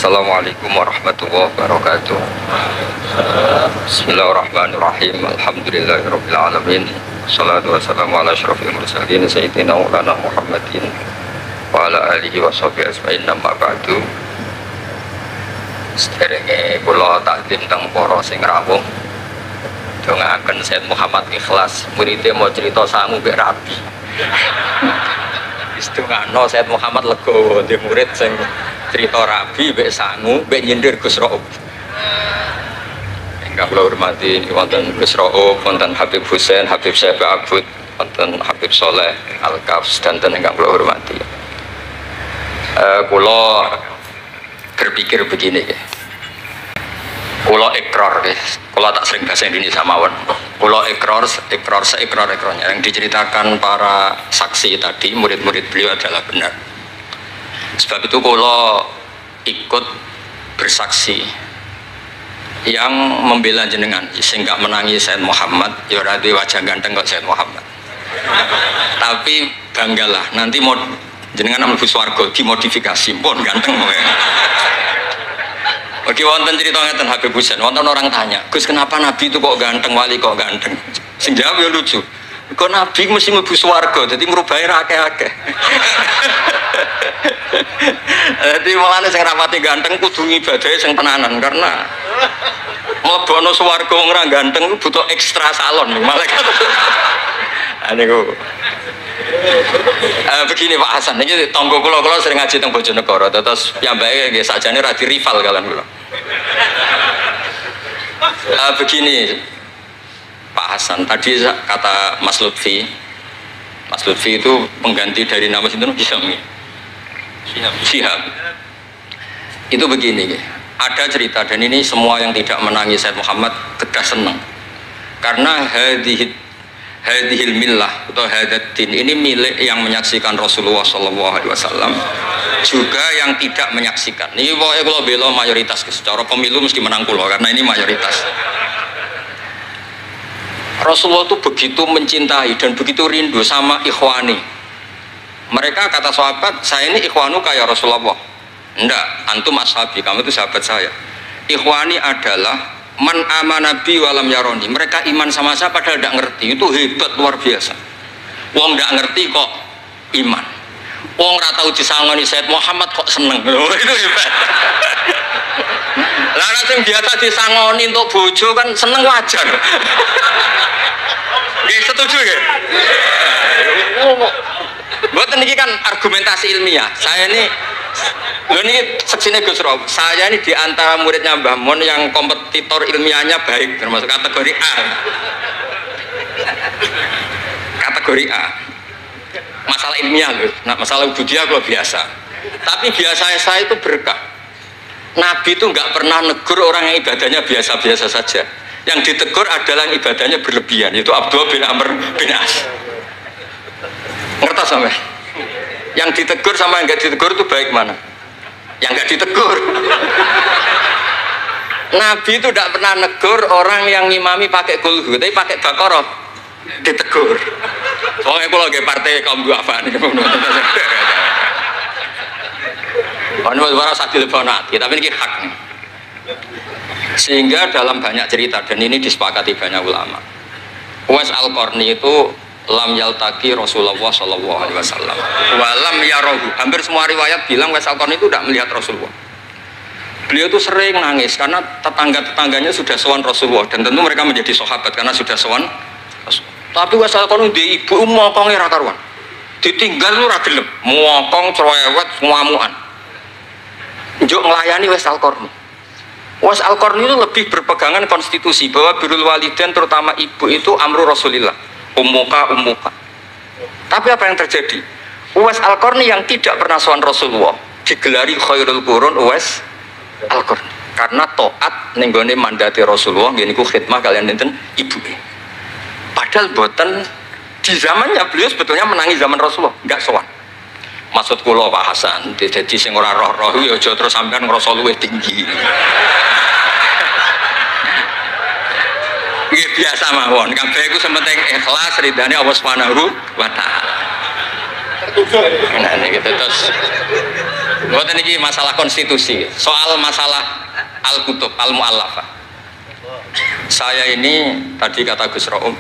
Assalamualaikum warahmatullahi wabarakatuh. Bismillahirrahmanirrahim. Alhamdulillahirabbil alamin. Wassalatu wassalamu ala asyrofil mursalin sayyidina maulana Muhammadin wa ala alihi wa sahbihi ajmain. Amma ba'du. Sederenge kula takdim teng para sing rawuh. Dongaaken Sayyid Muhammad Ikhlas, muridé mau cerita sangu mbek rabi. Istungano Sayyid Muhammad legowo di murid sing cerita rabi mbek sangu mbek nyindir Gus Raub. Ingkang kula hormati wonten Gus Raub, wonten Habib Husain, Habib Syekh Abud, wonten Habib Soleh Al-Kafs dan ingkang kula hormati. Kula berpikir begini ya. Kula ikrar ya. Kula tak sering bahasa Indonesia mawon. Kula ikrar seikrarnya yang diceritakan para saksi tadi, murid-murid beliau adalah benar. Sebab itu kula ikut bersaksi yang membela jenengan sehingga menangi Sayyid Muhammad. Ya ora duwe wajah ganteng kok Sayyid Muhammad. Tapi banggalah nanti mau jenengan mlebu swarga dimodifikasi pun ganteng kowe. Oke, wonten cerita ngeten Habib Husain, wonten orang tanya, Gus kenapa Nabi itu kok ganteng, wali kok ganteng? Sing jawab ya lucu. Kok Nabi mesti mlebu swarga, dadi mrubahe ra akeh-akeh. Dadi mulane sing rapati ganteng kudu ngibadahe sing tenanan karena mlebokno swarga wong ra ganteng butuh ekstra salon malaikat. Niku. Begini Pak Hasan, ini tonggo kula sering ngaji teng Bojonegoro, terus piyambake nggih sakjane ra di rival kalian kula. Begini Pak Hasan, tadi kata Mas Lutfi itu pengganti dari nama sinten Syihab. Itu begini, ada cerita dan ini semua yang tidak menangis Sayyid Muhammad kedah senang karena hadhil millah atau hadatin ini milik yang menyaksikan Rasulullah SAW juga yang tidak menyaksikan. Ini pokoknya kalau bela mayoritas secara pemilu mesti menang kula karena ini mayoritas. Rasulullah itu begitu mencintai dan begitu rindu sama ikhwani. Mereka kata sahabat, saya ini ikhwanu kayak Rasulullah. Enggak, antum ashabi, kamu itu sahabat saya. Ikhwani adalah man amanabi walam yaroni. Mereka iman sama saya padahal tidak ngerti. Itu hebat luar biasa. Wong tidak ngerti kok iman. Wong ora tau disangoni Sayyid Muhammad kok seneng. Itu hebat. Lah sing biasa disangoni untuk bojo kan seneng wajar. Nggih setuju nggih? Mboten niki kan argumentasi ilmiah. Saya ini ini seksine Gus Rob. Saya ini di antara muridnya Mbah Mun yang kompetitor ilmiahnya baik, termasuk kategori A. Kategori A. Masalah ilmiah loh. Nah, masalah ubudiyah kalau biasa. Tapi biasanya saya itu berkah. Nabi itu nggak pernah negur orang yang ibadahnya biasa-biasa saja. Yang ditegur adalah yang ibadahnya berlebihan, yaitu Abdullah bin Amr bin As. Ngerti sampe? Yang ditegur sama yang nggak ditegur itu baik mana? Yang nggak ditegur. Nabi itu tidak pernah negur orang yang ngimami pakai kulhu, tapi pakai Baqarah ditegur. Soalnya kalau lagi partai kaum duafa nih, ini suara sadil bonati, tapi ini hak nih. Sehingga dalam banyak cerita dan ini disepakati banyak ulama, Uwais Al-Qarni itu lam yaltaki Rasulullah SAW walam yarohu. Hampir semua riwayat bilang Uwais Al-Qarni itu tidak melihat Rasulullah. Beliau itu sering nangis karena tetangga-tetangganya sudah sowan Rasulullah dan tentu mereka menjadi sahabat karena sudah sowan. Tapi Uwais Al-Qarni di ibu mokongnya ra karuan. Ditinggal lu ra gelem, mokong cerewet ngamukan. Njuk nglayani Uwais Al-Qarni. Uwais Al-Qarni itu lebih berpegangan konstitusi bahwa birrul walidain terutama ibu itu amru Rasulillah. Ummuka. Tapi apa yang terjadi? Uwais Al-Qarni yang tidak pernah sowan Rasulullah digelari khairul qurun Uwais Al-Qarni karena taat ning gone mandate Rasulullah nggih niku khidmah kalian enten ibu. Padahal boten di zamannya beliau sebetulnya menangi zaman Rasulullah, enggak sowan. Maksud kula Pak Hasan, dadi sing ora roh-roh ya aja terus sampean ngrasa luwih tinggi. Nggih biasa mawon, kabeh iku sementing ikhlas ridane Allah Subhanahu wa taala. Nah niki terus Bukan ini masalah konstitusi, soal masalah al-kutub, al-mu'allafah. Saya ini tadi kata Gus Raum,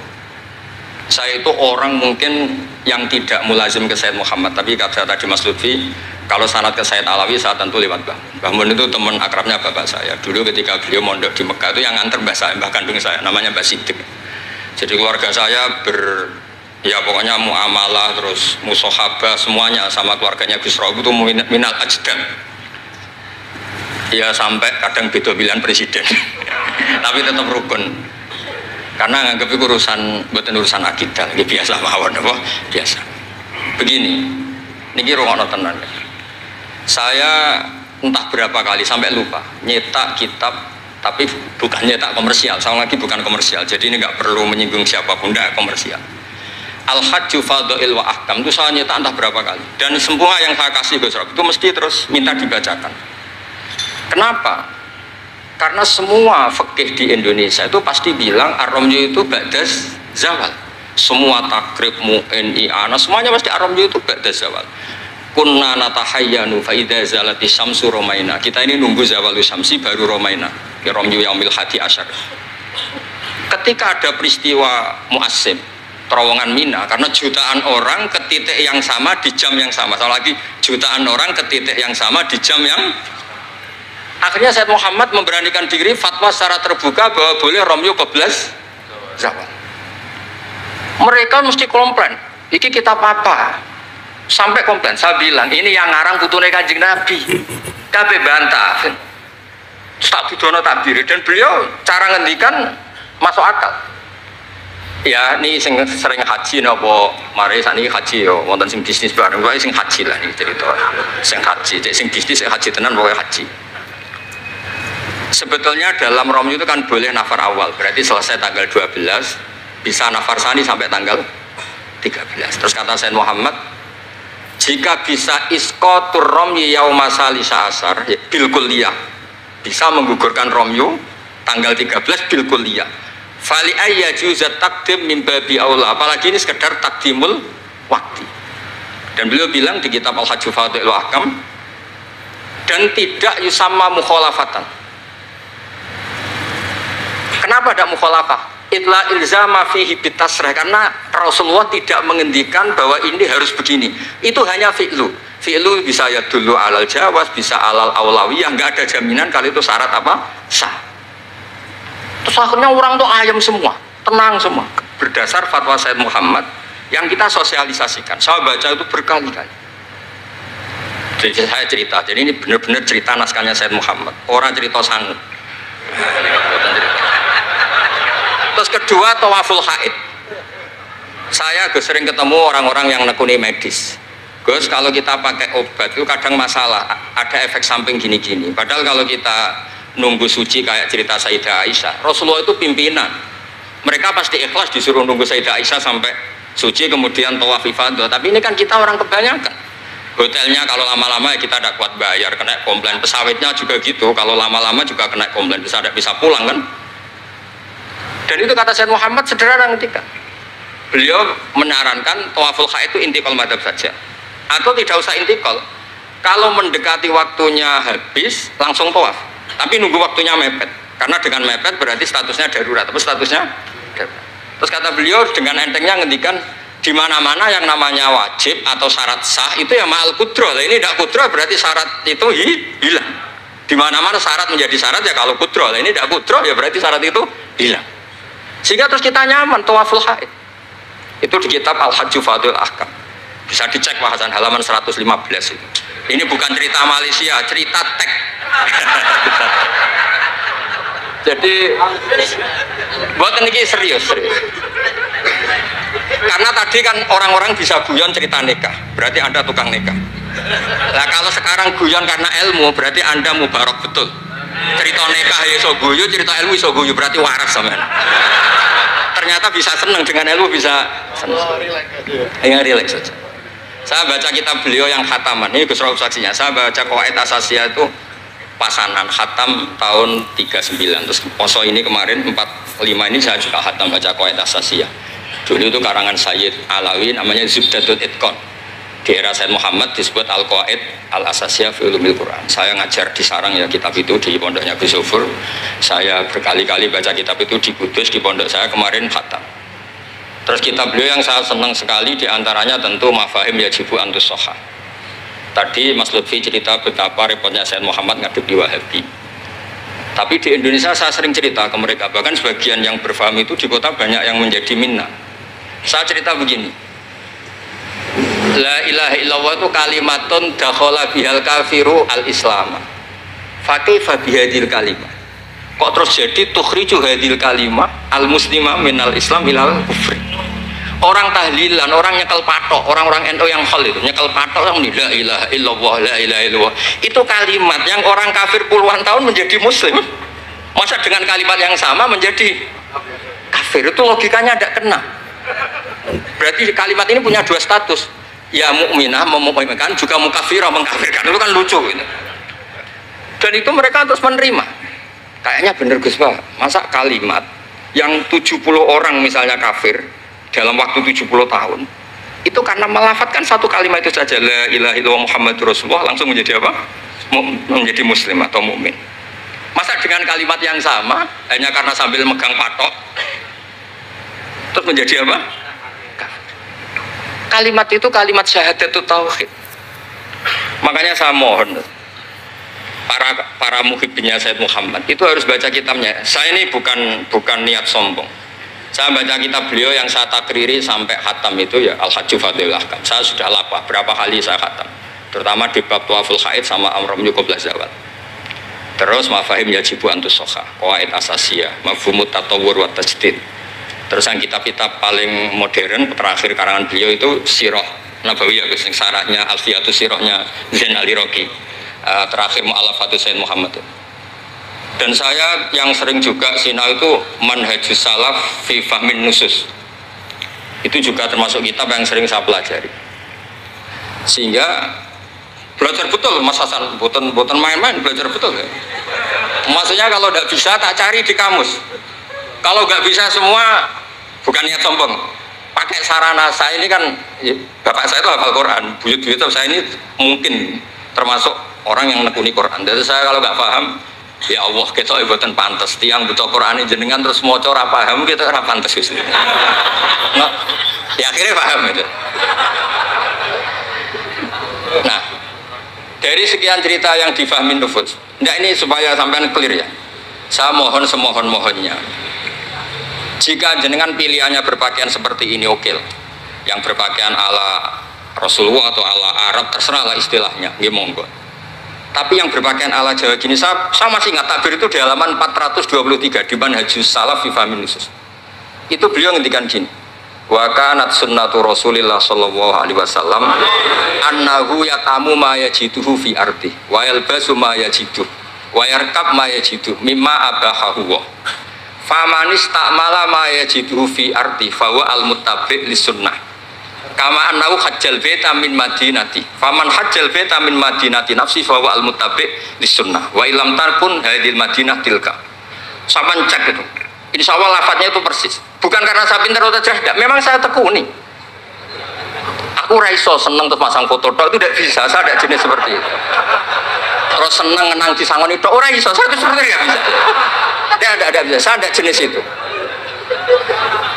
saya itu orang mungkin yang tidak mulazim ke Sayyid Muhammad, tapi kata tadi Mas Lutfi, kalau sanad ke Sayyid Alawi saya tentu lewat Mbah. Mbah Mun itu teman akrabnya bapak saya. Dulu ketika beliau mondok di Mekah itu yang nganter mbah kandung saya, namanya Mbah Sidik. Jadi keluarga saya ya pokoknya muamalah terus musohabah semuanya sama keluarganya Gus Raum itu minal ajdam. Ya sampai kadang beda pilihan presiden tapi tetap rukun karena nganggep itu urusan akidah ini biasa mawon apa biasa. Begini niki rungokno tenan, saya entah berapa kali sampai lupa nyetak kitab, tapi bukan nyetak komersial, sama lagi bukan komersial, jadi ini nggak perlu menyinggung siapapun, nggak komersial. Al-Hajju Fadha'il wa Ahkam itu saya nyetak entah berapa kali, dan semua yang saya kasih Gus Rob itu mesti terus minta dibacakan. Kenapa? Karena semua fikih di Indonesia itu pasti bilang ar-ramyu itu ba'das zawal. Semua takrib mu'in i'ana semuanya pasti ar-ramyu itu ba'das zawal. Kunna natahayyanu fa idza zalati syamsu romaina. Kita ini nunggu zawalu syamsi baru romaina. Ramyu yaumil hadi asyar. Ketika ada peristiwa mu'assim terowongan Mina, karena jutaan orang ke titik yang sama di jam yang sama. Sama lagi jutaan orang ke titik yang sama di jam yang akhirnya Sayyid Muhammad memberanikan diri fatwa secara terbuka bahwa boleh Ramyu keblas zawal. Mereka mesti komplain, iki kita apa? Sampai komplain, saya bilang ini yang ngarang putune Kanjeng Nabi. Kabeh bantah. Tak didono takbir dan beliau cara ngendikan masuk akal. Ya, ini sering haji napa mari sakniki haji yo wonten sing bisnis bareng wae sing haji lah iki cerita. Sing haji, sing bisnis sing haji tenan pokoke haji. Sebetulnya dalam Ramyu itu kan boleh nafar awal, berarti selesai tanggal 12, bisa nafar sani sampai tanggal 13. Terus kata Sayyid Muhammad, jika bisa iskotur Ramyu yauma salisa asar bil kulliyah, bisa menggugurkan Ramyu tanggal 13 bil kulliyah. Fali ayya juzat takdim min babi aula, apalagi ini sekedar takdimul waktu. Dan beliau bilang di kitab Al-Hajju Fadha'il wa Ahkam, dan tidak yusamma mukhalafatan. Kenapa ada mukhalafah? Itla ilzama fihi bitasrah, karena Rasulullah tidak mengendikan bahwa ini harus begini. Itu hanya fi'lu. Fi'lu bisa ya dulu alal jawaz, bisa alal aulawiyah, nggak ada jaminan kalau itu syarat apa? Sah. Terus akhirnya orang tuh ayam semua, tenang semua. Berdasar fatwa Sayyid Muhammad yang kita sosialisasikan. Saya baca itu berkali-kali. Jadi saya cerita, jadi ini benar-benar cerita naskahnya Sayyid Muhammad. Orang cerita sanggup. Terus kedua, tawaful haid. Saya sering ketemu orang-orang yang nekuni medis. Gus, kalau kita pakai obat itu kadang masalah, ada efek samping gini-gini. Padahal kalau kita nunggu suci kayak cerita Sayyidah Aisyah, Rasulullah itu pimpinan. Mereka pasti ikhlas disuruh nunggu Sayyidah Aisyah sampai suci kemudian tawaf ifadah. Tapi ini kan kita orang kebanyakan. Hotelnya kalau lama-lama ya kita tidak kuat bayar, kena komplain. Pesawatnya juga gitu, kalau lama-lama juga kena komplain, tidak bisa pulang kan. Dan itu kata Sayyid Muhammad sederhana ketika beliau menyarankan tawaful haid itu intikal madhab saja, atau tidak usah intikal. Kalau mendekati waktunya habis langsung tawaf, tapi nunggu waktunya mepet, karena dengan mepet berarti statusnya darurat, tapi statusnya darurat. Terus kata beliau dengan entengnya ngendikan di mana-mana yang namanya wajib atau syarat sah itu ya ma'al kudroh. Ini tidak kudroh berarti syarat itu hilang. Di mana-mana syarat menjadi syarat ya kalau kudroh. Ini tidak kudroh ya berarti syarat itu hilang. Sehingga terus kita nyaman tawaful haid. Itu di kitab Al-Hajju Fadha'il Ahkam. Bisa dicek bahasan halaman 115 itu. Ini bukan cerita Malaysia, cerita tek. Jadi buat ini serius. Karena tadi kan orang-orang bisa guyon cerita nikah, berarti Anda tukang nikah. Nah kalau sekarang guyon karena ilmu, berarti Anda mubarak betul. Cerita nikah iso guyu, cerita ilmu iso guyu, berarti waras sampean. Ternyata bisa senang dengan ilmu, bisa senang. Ya relax saja. Saya baca kitab beliau yang khataman, ini Gus Rauf saksinya. Saya baca Qawaid Asasiyah itu pasanan khatam tahun 39. Terus poso ini kemarin 45 ini saya juga khatam baca Qawaid Asasiyah. Dulu itu karangan Sayyid Alawi namanya Zubdatul Itqan. Di era Said Muhammad disebut Al-Qawaid Al-Asasiyah fi Ulumil Quran. Saya ngajar di Sarang ya kitab itu di pondoknya Gus Zufur. Saya berkali-kali baca kitab itu di Kudus di pondok saya kemarin khatam. Terus kitab beliau yang saya senang sekali diantaranya tentu Mafahim Yajibu Antus Soha. Tadi Mas Lutfi cerita betapa repotnya Said Muhammad ngaduk di Wahabi. Tapi di Indonesia saya sering cerita ke mereka, bahkan sebagian yang berfaham itu di kota banyak yang menjadi minna. Saya cerita begini, la ilaha illallah itu kalimatun dakhala bihal kafiru al-islam. Fakaifa bihadil kalimah. Kok terus jadi tukhriju hadil kalimah al-muslimah minal islam ilal kufri. Orang tahlilan, orang nyekel patok, orang-orang NU yang khol itu nyekel patok orang la ilaha illallah, la ilaha illallah. Itu kalimat yang orang kafir puluhan tahun menjadi muslim. Masa dengan kalimat yang sama menjadi kafir? Itu logikanya tidak kena. Berarti kalimat ini punya dua status. Ya mukminah memukminkan, juga mukafirah mengkafirkan. Itu kan lucu gitu. Dan itu mereka terus menerima. Kayaknya bener Gus Pak, masa kalimat yang 70 orang misalnya kafir dalam waktu 70 tahun itu karena melafatkan satu kalimat itu saja, la ilaha illallah Muhammadur Rasulullah, langsung menjadi apa? Menjadi muslim atau mukmin. Masa dengan kalimat yang sama hanya karena sambil megang patok terus menjadi apa? Kalimat itu kalimat syahadatul tauhid. Makanya saya mohon para muhibbnya Said Muhammad itu harus baca kitabnya. Saya ini bukan niat sombong. Saya baca kitab beliau yang saya takriri sampai khatam itu ya Al-Hajju Fadhilul Ahkam. Saya sudah lapah berapa kali saya khatam. Terutama di bab Tuaful Haid sama Amram Yukub Lazawat. Terus Mafahim Yajibu Antus Soha, Qawaid Asasiyah, Mafhumut Tatawur wa Tajdid. Terus yang kitab-kitab paling modern terakhir karangan beliau itu Sirah Nabawiyah, yang sarahnya Alfiyatus Sirahnya Zain Al-Iraqi, terakhir Mu'alafatus Sayyid Muhammad. Dan saya yang sering juga sinau itu Manhajus Salaf fi Fahmin Nusus. Itu juga termasuk kitab yang sering saya pelajari. Sehingga belajar betul Mas Hasan, boten main-main, belajar betul ya. Maksudnya kalau tidak bisa tak cari di kamus. Kalau nggak bisa semua, bukan niat sombong, pakai sarana saya ini kan, bapak saya itu hafal Quran, buyut-buyut saya ini mungkin termasuk orang yang nekuni Quran. Jadi saya kalau nggak paham, ya Allah kita ibadah pantas. Tiang butuh Quran ini jenengan terus mau cora paham kita ora pantas gitu. Nah, ya akhirnya paham itu. Nah, dari sekian cerita yang difahami nufus, nah ini supaya sampean clear ya. Saya mohon semohon-mohonnya. Jika jenengan pilihannya berpakaian seperti ini oke, yang berpakaian ala Rasulullah atau ala Arab terserah lah istilahnya, ya monggo. Tapi yang berpakaian ala Jawa gini, saya masih ingat takbir itu di halaman 423 di Manhajus Salaf fi Fahmin Nusus. Itu beliau ngendikan gini, wa kanat sunnatu Rasulillah sallallahu alaihi wasallam annahu yatamu ma yajiduhu fi ardi wa yalbasu ma yajiduhu wa yarkab ma yajiduhu mimma abahahu wa famanis ta'mala ma yajiduhu fi ardi fawa al-muttabi' li sunnah kama annahu hajjal baita min madinati faman hajjal baita min madinati nafsi fawa al-muttabi' li sunnah wa ilam tarkun hadil madinah tilka. Saman cek itu insya Allah lafadznya itu persis, bukan karena saya pintar atau cerdas, memang saya tekuni. Aku raiso seneng terus masang foto tok itu tidak bisa, saya ada jenis seperti itu. Terus seneng ngenang di sangon itu orang iso, saya itu seperti nggak bisa. Ada bisa, saya ada jenis itu.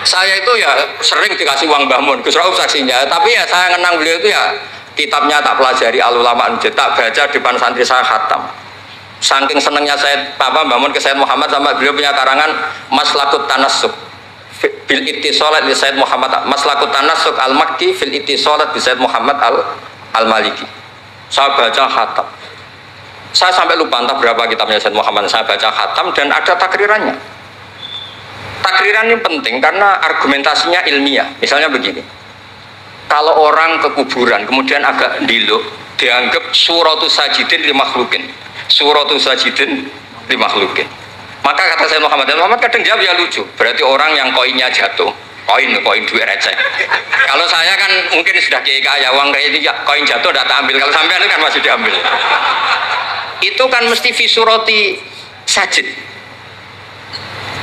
Saya itu ya sering dikasih uang Mbah Mun, Gus Rauf saksinya, tapi ya saya ngenang beliau itu ya kitabnya tak pelajari al-ulama tak baca depan santri saya khatam. Saking senengnya saya Mbah Mun ke Sayyid Muhammad sama beliau punya karangan Maslakut Tanassuk bil ittisalat li Sayyid Muhammad, Maslakut Tanassuk al-Makki fil ittisalat bi Sayyid Muhammad al-Maliki. Saya baca khatam. Saya sampai lupa entah berapa kitabnya Sayyid Muhammad, saya baca khatam dan ada takrirannya. Takriran ini penting karena argumentasinya ilmiah. Misalnya begini, kalau orang ke kuburan kemudian agak diluk, dianggap suratus sajidin li makhlukin, suratus sajidin li makhlukin. Maka kata Sayyid Muhammad kadang jawab ya lucu, berarti orang yang koinnya jatuh, koin duit receh. Kalau saya kan mungkin sudah kaya uang kayak itu, koin jatuh tidak tak ambil, kalau sampai itu kan masih diambil. Itu kan mesti fisuroti sajid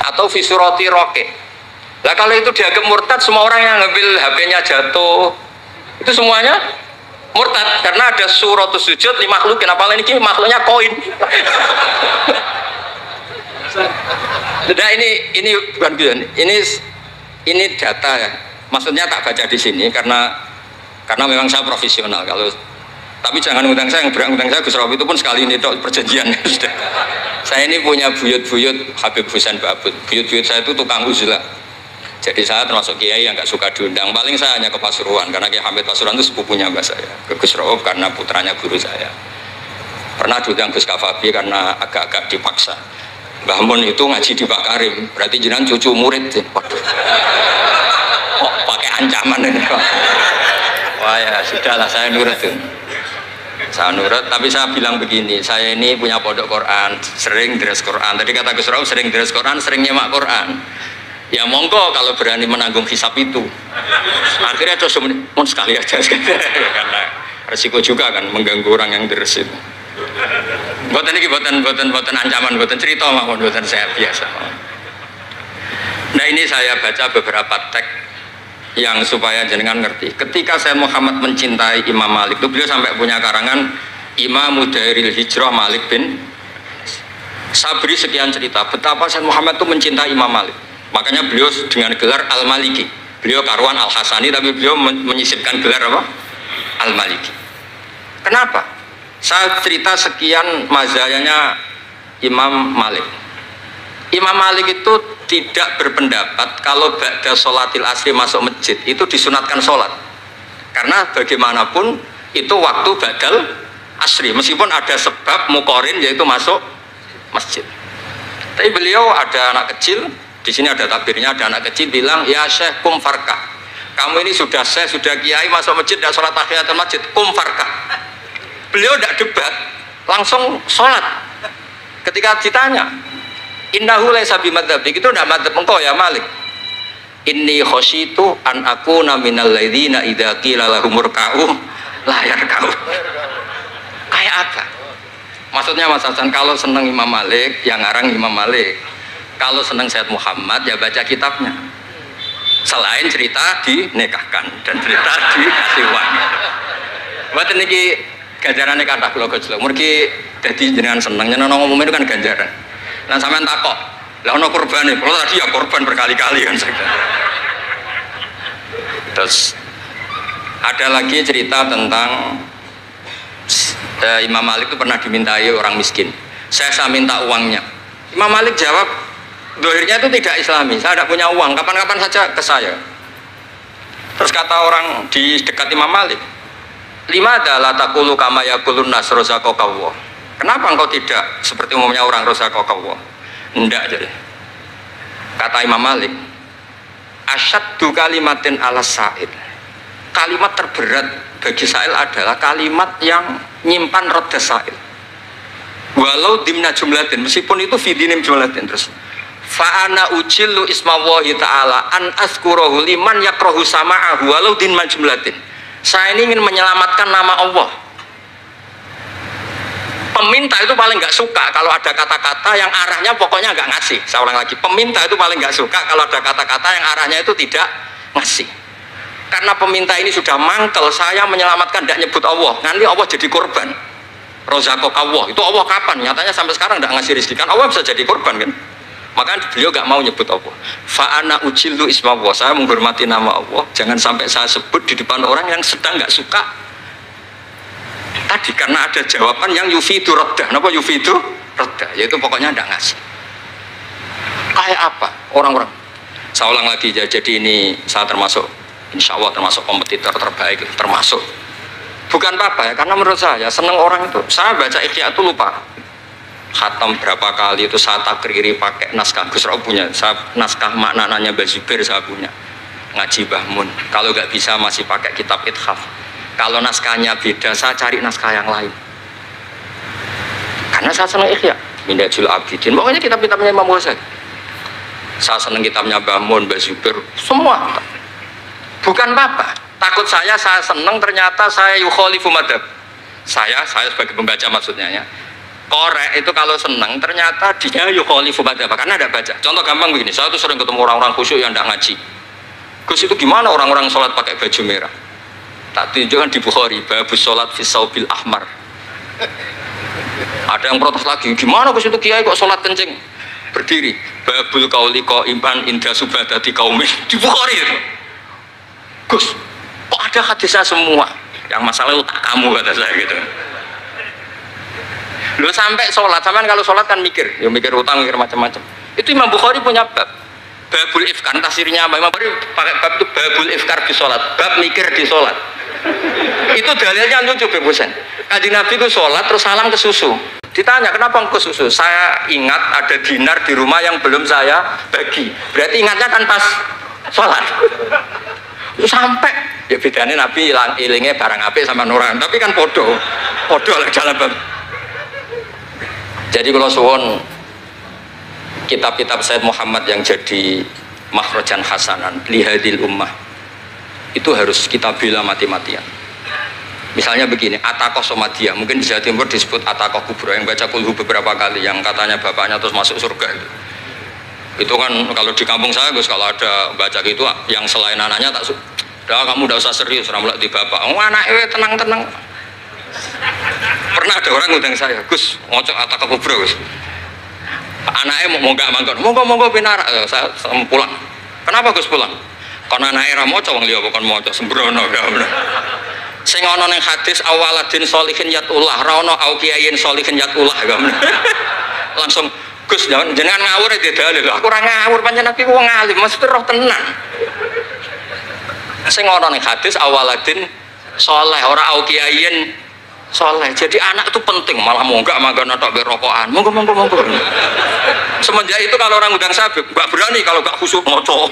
atau fisuroti roke. Lah kalau itu dianggap murtad, semua orang yang ngambil HP-nya jatuh, itu semuanya Murtad karena ada suratus sujud li makhlukin, apalagi ini makhluknya koin. Nah ini bukan guyon, ini data ya. Maksudnya tak baca di sini karena memang saya profesional. Kalau tapi jangan ngundang saya, yang berang ngundang saya Gus Robi itu pun sekali ini dok perjanjian. Saya ini punya buyut-buyut Habib Husain Babut. Buyut-buyut saya itu tukang uzlah. Jadi saya termasuk kiai yang nggak suka diundang. Paling saya hanya ke Pasuruan karena Kiai Hamid Pasuruan itu sepupunya mbak saya. Ke Gus Rob karena putranya guru saya. Pernah diundang Gus Kafabi karena agak-agak dipaksa. Mbah Mun itu ngaji di Pak Karim, berarti jenengan cucu murid. Waduh. Kok pakai ancaman ini kok. Wah ya sudahlah, saya nurut tuh. Saya nurut, tapi saya bilang begini, saya ini punya pondok Quran, sering deres Quran. Tadi kata Gus Rauf sering deres Quran, sering nyemak Quran. Ya monggo kalau berani menanggung hisab itu. Akhirnya terus mun sekali aja karena resiko juga kan mengganggu orang yang deres itu. Buatan ini buatan ancaman, buatan cerita mawon, buatan saya biasa. Nah ini saya baca beberapa teks yang supaya jenengan ngerti. Ketika Sayyid Muhammad mencintai Imam Malik itu beliau sampai punya karangan Imam Mudairil Hijrah Malik bin Sabri, sekian cerita betapa Sayyid Muhammad itu mencintai Imam Malik. Makanya beliau dengan gelar Al-Maliki. Beliau karuan Al-Hasani tapi beliau menyisipkan gelar apa? Al-Maliki. Kenapa? Saya cerita sekian mazhayanya Imam Malik. Imam Malik itu tidak berpendapat kalau ba'da sholatil asri masuk masjid itu disunatkan sholat. Karena bagaimanapun itu waktu ba'dal asri, meskipun ada sebab mukorin yaitu masuk masjid. Tapi beliau ada anak kecil, di sini ada tabirnya, ada anak kecil bilang, ya Syekh kum farkah. Kamu ini sudah Syekh, sudah kiai, masuk masjid dan sholat tahiyatul masjid, kum farkah. Beliau tidak debat, langsung sholat. Ketika ditanya, innahu laisa bimadzhabik, itu tidak madzhab engkau ya Malik. Inni khosyitu an akuna minal ladzina idza qila lahum ruk'u la yarka'u. Kayak apa? Maksudnya Mas Hasan, kalau seneng Imam Malik, yang ngarang Imam Malik. Kalau seneng Sayyid Muhammad, ya baca kitabnya. Selain cerita dinikahkan dan cerita dikasih uang. Buat ini ganjarannya kata kula gojlok. Mergi jadi jenengan seneng, jenengan ngomong itu kan ganjaran. Nah sampean takok, lah ono korban nih, kalau tadi ya korban berkali-kali kan saya. Terus ada lagi cerita tentang Imam Malik itu pernah dimintai orang miskin. Saya minta uangnya. Imam Malik jawab, dohirnya itu tidak Islami. Saya tidak punya uang. Kapan-kapan saja ke saya. Terus kata orang di dekat Imam Malik, lima adalah takulu kama yakulun nas rozaqallah. Kenapa engkau tidak seperti umumnya orang rozaqallah? Enggak jadi. Kata Imam Malik, asyaddu kalimatin ala sa'il. Kalimat terberat bagi sa'il adalah kalimat yang nyimpan roda sa'il. Walau dimna jumlatin, meskipun itu fidinim jumlatin. Terus fa'ana ujillu ismallahi ta'ala an azkurahu liman yakrohu sama'ahu walau dimna jumlatin. Saya ini ingin menyelamatkan nama Allah. Peminta itu paling nggak suka kalau ada kata-kata yang arahnya pokoknya nggak ngasih. Saya ulang lagi, peminta itu paling nggak suka kalau ada kata-kata yang arahnya itu tidak ngasih. Karena peminta ini sudah mangkel, saya menyelamatkan tidak nyebut Allah, nanti Allah jadi korban. Rozakok Allah, itu Allah kapan? Nyatanya sampai sekarang tidak ngasih rezeki, kan Allah bisa jadi korban kan? Maka beliau nggak mau nyebut Allah. Fa'ana ujillu ismawah, saya menghormati nama Allah, jangan sampai saya sebut di depan orang yang sedang nggak suka. Tadi karena ada jawaban yang yufidu raddah. Kenapa yufidu raddah? Yaitu pokoknya tidak ngasih. Kayak apa orang-orang? Saya ulang lagi, jadi ini saya termasuk, insya Allah termasuk kompetitor terbaik, termasuk. Bukan apa ya, karena menurut saya seneng orang itu. Saya baca Ikhya itu lupa. Khatam berapa kali itu saya takriri pakai naskah Gus Rauf punya. Saya naskah maknanya Mbah Zubair saya punya. Ngaji Mbah Mun. Kalau nggak bisa masih pakai kitab Ithaf. Kalau naskahnya beda, saya cari naskah yang lain. Karena saya senang Ikhya, Minhajul Abidin. Pokoknya kitab-kitabnya Imam Ghazali. Saya senang kitabnya Mbah Mun, Mbah Zubair, semua. Bukan apa-apa. Takut saya senang ternyata saya yukhalifu madhab. Saya sebagai pembaca maksudnya ya. Korek itu kalau senang ternyata dia yukhalifu madhab karena tidak baca. Contoh gampang begini, saya tuh sering ketemu orang-orang khusyuk yang tidak ngaji. Gus itu gimana orang-orang sholat pakai baju merah? Tak tunjukkan di Bukhari, babus sholat fi saubil ahmar. Ada yang protes lagi, gimana Gus itu kiai kok sholat kencing berdiri? Babul kauli qaiman inda subadati qaumin di Bukhari itu. Gus, kok ada hadisnya semua? Yang masalah itu tak kamu kata saya gitu. Lu sampai sholat, sampai kalau sholat kan mikir, ya mikir utang, mikir macam-macam. Itu Imam Bukhari punya bab. Babul ifkar, tafsirnya apa? Imam Bukhari pakai bab itu babul ifkar di sholat, bab mikir di sholat. Itu dalilnya lucu Bebusen. Kanjeng Nabi itu sholat terus salam ke susu. Ditanya kenapa ke susu? Saya ingat ada dinar di rumah yang belum saya bagi. Berarti ingatnya kan pas sholat. Sampai ya bedanya Nabi ilingnya barang apik sama nuran. Tapi kan podo lah jalan bab. Jadi kalau suwon kitab-kitab Sayyid Muhammad yang jadi makhrajan hasanan lihadil ummah itu harus kita bela mati-matian. Misalnya begini, Atakoh Somadiyah, mungkin di Jawa Timur disebut Atakoh Kubro, yang baca kulhu beberapa kali, yang katanya bapaknya terus masuk surga itu. Itu kan kalau di kampung saya Gus, kalau ada baca gitu yang selain anaknya tak udah kamu udah usah serius ramlah di bapak. Oh anaknya tenang-tenang. Pernah ada orang ngundang saya, Gus, ngocok Atakoh Kubro Gus. Anaknya mau nggak mangkon, monggo pinara, saya pulang. Kenapa Gus pulang? Karena anaknya ramoco wong liya bukan moco sembrono ya bener. Sing ana ning hadis awaladin sholihin yatullah, ra ono au kiyayin sholihin yatullah ya bener. Langsung Gus jenengan ngawur iki dalil. Aku ora ngawur panjenengan iki wong alim, mesti roh tenan. Sing ana ning hadis awaladin sholeh ora au kiyayin soleh. Jadi anak itu penting, malah mau enggak makan atau berokokan. Monggo. Semenjak itu kalau orang undang saya enggak berani kalau enggak khusyuk ngocok.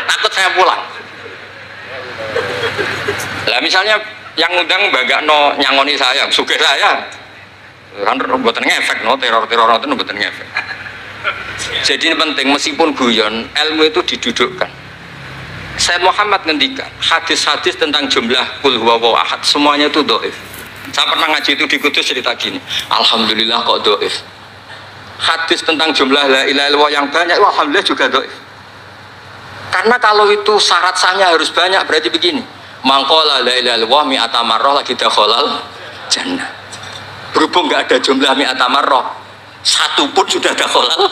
Takut saya pulang. Lah misalnya yang undang bagakno nyangoni saya, sugih saya. Kan mboten ngefek no, teror itu mboten ngefek. Jadi ini penting meskipun guyon, ilmu itu didudukkan. Sayyid Muhammad ngendikan hadis-hadis tentang jumlah kul huwallahu ahad semuanya itu dhaif. Saya pernah ngaji itu di Kudus cerita gini, alhamdulillah kok dhaif. Hadis tentang jumlah la ilaha illallah yang banyak alhamdulillah juga dhaif. Karena kalau itu syarat sahnya harus banyak, berarti begini, mangqala la ilaha illallah mi'ata marrah lagi dakhalal jannah. Berhubung enggak ada jumlah mi'ata marrah, satu pun sudah dakhalal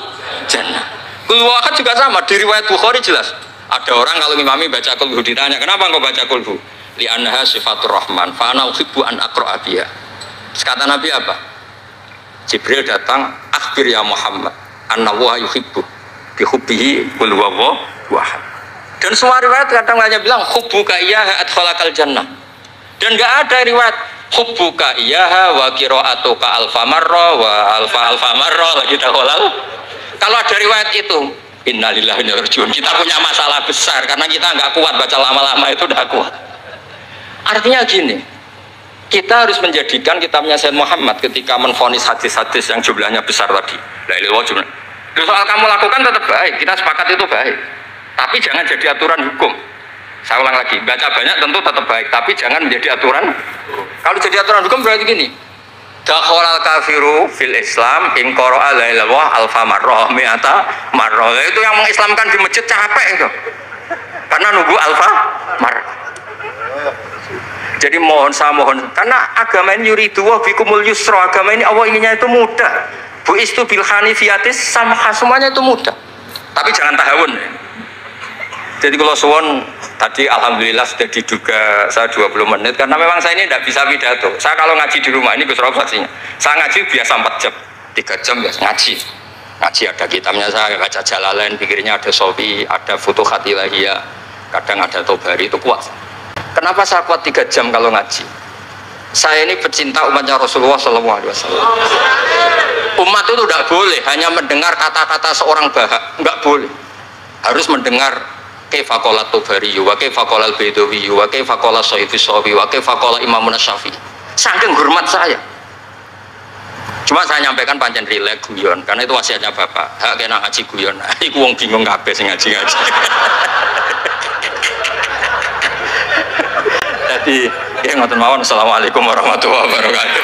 jannah. Kul huwallahu ahad juga sama, di riwayat Bukhari jelas. Ada orang kalau imami baca kulhu ditanya, kenapa engkau baca kulhu? Li'annaha sifatur rahman, fa'ana uhibbu an aqra'a biha. Kata Nabi apa? Jibril datang, akhbir ya Muhammad, anna wa yuhibbu bihubbihi kul huwallahu ahad. Dan semua riwayat kadang hanya bilang hubbuka iyyaha adkhalakal jannah. Dan enggak ada riwayat hubbuka iyyaha wa qira'atuka alfa marra wa alfa marra lagi dakhalal. Kalau ada riwayat itu innalillahi wa inna ilaihi raji'un. Kita punya masalah besar karena kita nggak kuat baca lama-lama itu udah kuat. Artinya gini, kita harus menjadikan kitabnya Sayyid Muhammad ketika menvonis hadis-hadis yang jumlahnya besar tadi. La ilaha illallah. Soal kamu lakukan tetap baik, kita sepakat itu baik. Tapi jangan jadi aturan hukum. Saya ulang lagi, baca banyak tentu tetap baik, tapi jangan menjadi aturan. Kalau jadi aturan hukum berarti gini. Dakhalal kafiru fil Islam in qara'a la ilaha illallah alfa marrah mi'ata marrah. Itu yang mengislamkan di masjid capek itu. Karena nunggu alfa marrah. Jadi saya mohon karena agama ini yuridu wa bikumul yusra, agama ini Allah inginnya itu mudah. Bu istu bil hanifiyatis samha, semuanya itu mudah. Tapi jangan tahawun. Jadi kalau suwon tadi alhamdulillah sudah diduga saya 20 menit karena memang saya ini tidak bisa pidato. Saya kalau ngaji di rumah ini Gus Rob saksinya. Saya ngaji biasa 4 jam, 3 jam biasa ngaji. Ngaji ada kitabnya saya baca Jalalain, pikirnya ada Sofi, ada Futuhat Ilahiyah, kadang ada Tobari, itu kuat. Kenapa saya kuat 3 jam kalau ngaji? Saya ini pecinta umatnya Rasulullah SAW. Umat itu tidak boleh hanya mendengar kata-kata seorang bahak, nggak boleh. Harus mendengar kaifa qala Tobari, wa kaifa qala Al-Baidawi, wa kaifa qala Syafi'i Shafi, wa kaifa qala Imam Syafi'i. Saking hormat saya. Cuma saya nyampaikan pancen rileks guyon karena itu wasiatnya Bapak. Hak kena ngaji guyon. Iku wong bingung kabeh sing ngaji-ngaji. Jadi, ya ngoten mawon. Assalamualaikum warahmatullahi wabarakatuh.